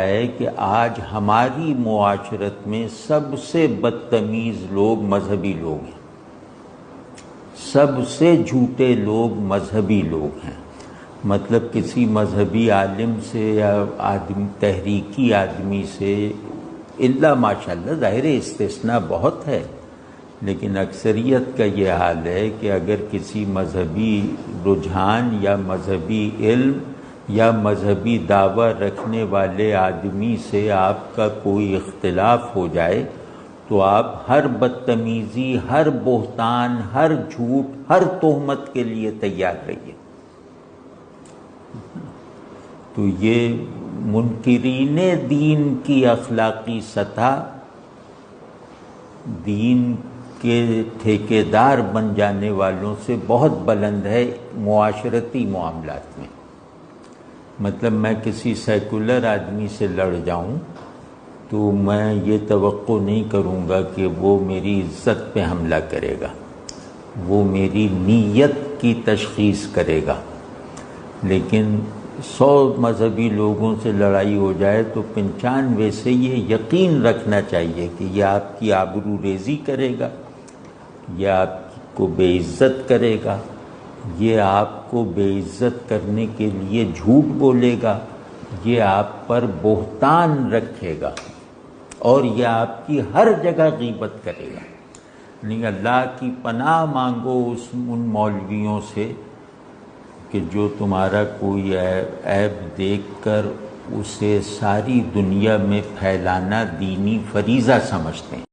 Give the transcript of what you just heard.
ہے کہ آج ہماری معاشرت میں سب سے بدتمیز لوگ مذہبی لوگ ہیں، سب سے جھوٹے لوگ مذہبی لوگ ہیں۔ مطلب کسی مذہبی عالم سے یا تحریکی آدمی سے الا ماشاءاللہ، ظاہر استثناء بہت ہے، لیکن اکثریت کا یہ حال ہے کہ اگر کسی مذہبی رجحان یا مذہبی علم یا مذہبی دعویٰ رکھنے والے آدمی سے آپ کا کوئی اختلاف ہو جائے تو آپ ہر بدتمیزی، ہر بہتان، ہر جھوٹ، ہر تہمت کے لیے تیار رہیے۔ تو یہ منکرین دین کی اخلاقی سطح دین کے ٹھیکیدار بن جانے والوں سے بہت بلند ہے معاشرتی معاملات میں۔ مطلب میں کسی سیکولر آدمی سے لڑ جاؤں تو میں یہ توقع نہیں کروں گا کہ وہ میری عزت پہ حملہ کرے گا، وہ میری نیت کی تشخیص کرے گا۔ لیکن 100 مذہبی لوگوں سے لڑائی ہو جائے تو 95 سے یہ یقین رکھنا چاہیے کہ یہ آپ کی آبرو ریزی کرے گا، یہ آپ کو بے عزت کرے گا، یہ آپ کو بے عزت کرنے کے لیے جھوٹ بولے گا، یہ آپ پر بہتان رکھے گا اور یہ آپ کی ہر جگہ غیبت کرے گا۔ نہیں، اللہ کی پناہ مانگو ان مولویوں سے کہ جو تمہارا کوئی عیب دیکھ کر اسے ساری دنیا میں پھیلانا دینی فریضہ سمجھتے ہیں۔